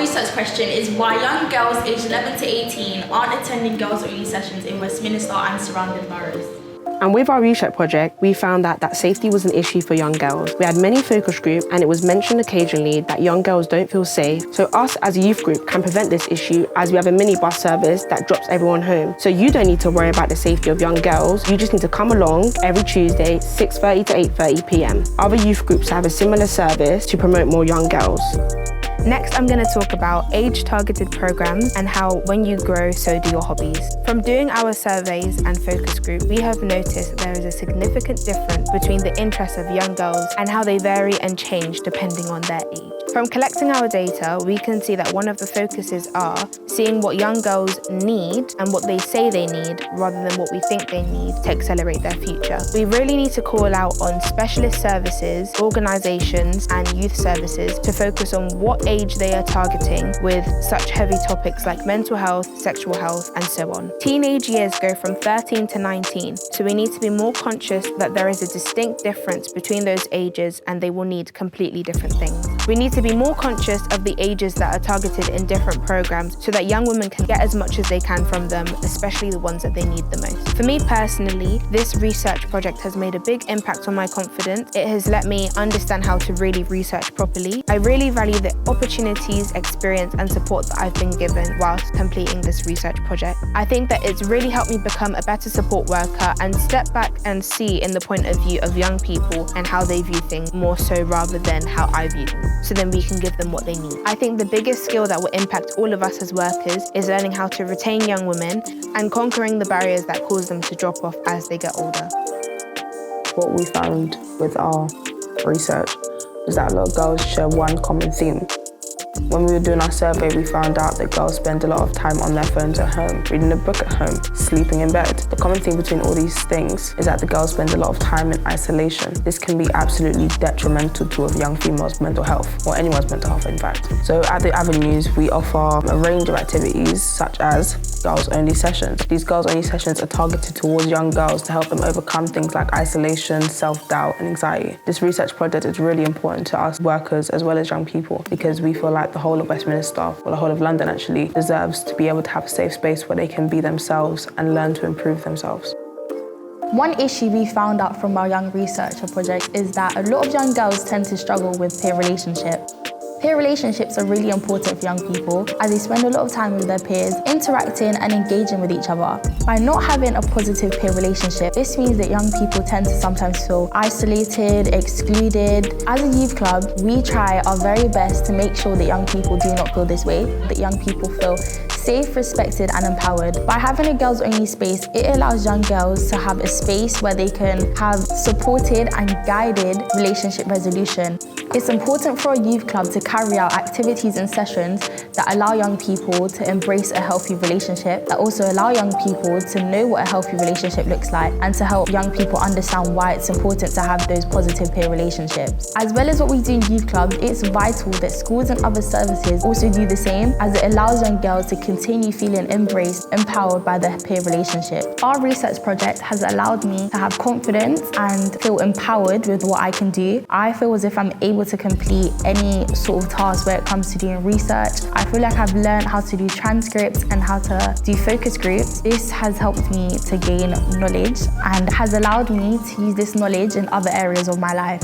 research question is why young girls aged 11 to 18 aren't attending girls-only sessions in Westminster and surrounding boroughs. And with our research project, we found that safety was an issue for young girls. We had many focus groups and it was mentioned occasionally that young girls don't feel safe. So us as a youth group can prevent this issue as we have a mini bus service that drops everyone home. So you don't need to worry about the safety of young girls. You just need to come along every Tuesday, 6:30 to 8:30 p.m. Other youth groups have a similar service to promote more young girls. Next, I'm going to talk about age-targeted programs and how when you grow, so do your hobbies. From doing our surveys and focus group, we have noticed there is a significant difference between the interests of young girls and how they vary and change depending on their age. From collecting our data, we can see that one of the focuses are seeing what young girls need and what they say they need rather than what we think they need to accelerate their future. We really need to call out on specialist services, organisations and youth services to focus on what age they are targeting with such heavy topics like mental health, sexual health and so on. Teenage years go from 13 to 19, so we need to be more conscious that there is a distinct difference between those ages and they will need completely different things. We need to be more conscious of the ages that are targeted in different programs so that young women can get as much as they can from them, especially the ones that they need the most. For me personally, this research project has made a big impact on my confidence. It has let me understand how to really research properly. I really value the opportunities, experience and support that I've been given whilst completing this research project. I think that it's really helped me become a better support worker and step back and see in the point of view of young people and how they view things more so rather than how I view them. So then we can give them what they need. I think the biggest skill that will impact all of us as workers is learning how to retain young women and conquering the barriers that cause them to drop off as they get older. What we found with our research was that a lot of girls share one common theme. When we were doing our survey, we found out that girls spend a lot of time on their phones at home, reading a book at home, sleeping in bed. The common theme between all these things is that the girls spend a lot of time in isolation. This can be absolutely detrimental to a young female's mental health, or anyone's mental health in fact. So at the Avenues, we offer a range of activities such as girls-only sessions. These girls-only sessions are targeted towards young girls to help them overcome things like isolation, self-doubt and anxiety. This research project is really important to us workers as well as young people because we feel like the whole of Westminster, or the whole of London actually, deserves to be able to have a safe space where they can be themselves and learn to improve themselves. One issue we found out from our young researcher project is that a lot of young girls tend to struggle with peer relationships. Peer relationships are really important for young people as they spend a lot of time with their peers, interacting and engaging with each other. By not having a positive peer relationship, this means that young people tend to sometimes feel isolated, excluded. As a youth club, we try our very best to make sure that young people do not feel this way, that young people feel safe, respected and empowered. By having a girls-only space, it allows young girls to have a space where they can have supported and guided relationship resolution. It's important for a youth club to carry out activities and sessions that allow young people to embrace a healthy relationship, that also allow young people to know what a healthy relationship looks like and to help young people understand why it's important to have those positive peer relationships. As well as what we do in youth clubs, it's vital that schools and other services also do the same as it allows young girls to continue feeling embraced, empowered by their peer relationship. Our research project has allowed me to have confidence and feel empowered with what I can do. I feel as if I'm able to complete any sort of task where it comes to doing research. I feel like I've learned how to do transcripts and how to do focus groups. This has helped me to gain knowledge and has allowed me to use this knowledge in other areas of my life.